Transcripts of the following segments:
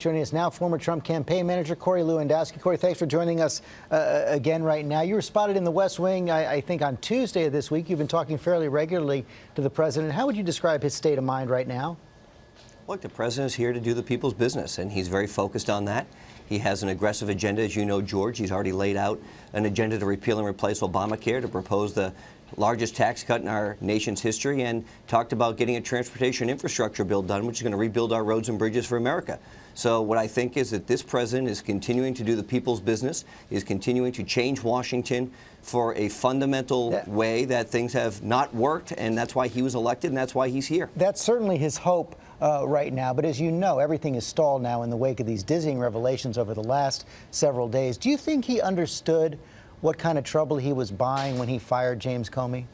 Joining us now, former Trump campaign manager Corey Lewandowski. Corey, thanks for joining us again right now. You were spotted in the West Wing, I think, on Tuesday of this week. You've been talking fairly regularly to the president. How would you describe his state of mind right now? Look, the president is here to do the people's business, and he's very focused on that. He has an aggressive agenda, as you know, George. He's already laid out an agenda to repeal and replace Obamacare, to propose the largest tax cut in our nation's history, and talked about getting a transportation infrastructure bill done, which is going to rebuild our roads and bridges for America. So what I think is that this president is continuing to do the people's business, is continuing to change Washington for a fundamental way that things have not worked, and that's why he was elected, and that's why he's here. That's certainly his hope right now. But as you know, everything is stalled now in the wake of these dizzying revelations over the last several days. Do you think he understood what kind of trouble he was buying when he fired James Comey?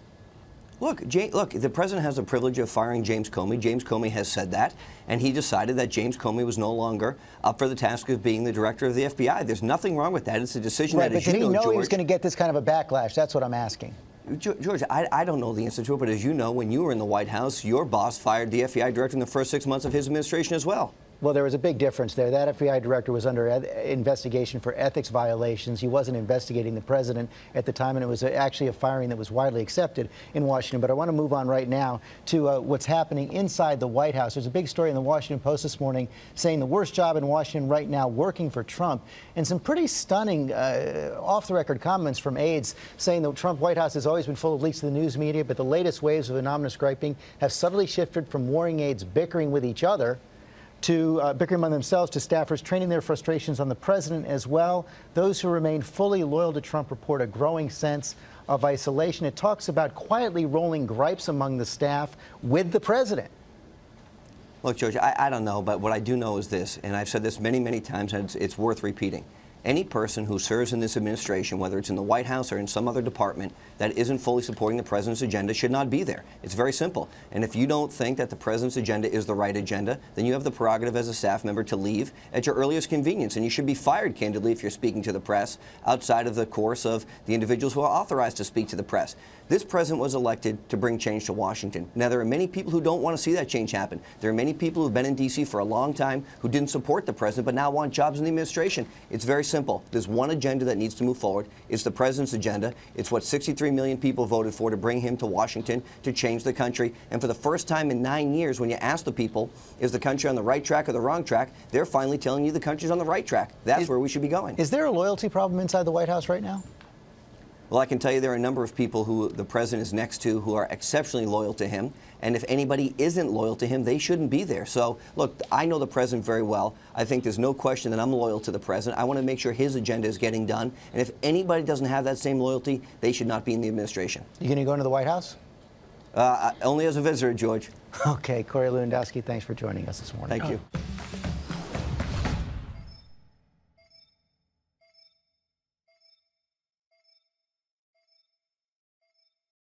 Look, the president has the privilege of firing James Comey. James Comey has said that, and he decided that James Comey was no longer up for the task of being the director of the FBI. There's nothing wrong with that. It's a decision right, that, as you know, George, did he know he was going to get this kind of a backlash? That's what I'm asking. George, I don't know the answer to it, but as you know, when you were in the White House, your boss fired the FBI director in the first 6 months of his administration as well. Well, there was a big difference there. That FBI director was under investigation for ethics violations. He wasn't investigating the president at the time, and it was actually a firing that was widely accepted in Washington. But I want to move on right now to what's happening inside the White House. There's a big story in the Washington Post this morning saying the worst job in Washington right now working for Trump, and some pretty stunning off-the-record comments from aides saying the Trump White House has always been full of leaks to the news media, but the latest waves of anonymous griping have subtly shifted from warring aides bickering with each other to bickering among themselves, to staffers training their frustrations on the president as well. Those who remain fully loyal to Trump report a growing sense of isolation. It talks about quietly rolling gripes among the staff with the president. Look, George, I don't know, but what I do know is this, and I've said this many, many times, and it's worth repeating. Any person who serves in this administration, whether it's in the White House or in some other department, that isn't fully supporting the president's agenda should not be there. It's very simple. And if you don't think that the president's agenda is the right agenda, then you have the prerogative as a staff member to leave at your earliest convenience. And you should be fired, candidly, if you're speaking to the press outside of the course of the individuals who are authorized to speak to the press. This president was elected to bring change to Washington. Now, there are many people who don't want to see that change happen. There are many people who've been in D.C. for a long time who didn't support the president but now want jobs in the administration. It's very simple. There's one agenda that needs to move forward. It's the president's agenda. It's what 63 million people voted for, to bring him to Washington to change the country. And for the first time in 9 years, when you ask the people, is the country on the right track or the wrong track, they're finally telling you the country's on the right track. That's where we should be going. Is there a loyalty problem inside the White House right now? Well, I can tell you there are a number of people who the president is next to who are exceptionally loyal to him. And if anybody isn't loyal to him, they shouldn't be there. So, look, I know the president very well. I think there's no question that I'm loyal to the president. I want to make sure his agenda is getting done. And if anybody doesn't have that same loyalty, they should not be in the administration. You going to go into the White House? Only as a visitor, George. Okay. Corey Lewandowski, thanks for joining us this morning. Thank you.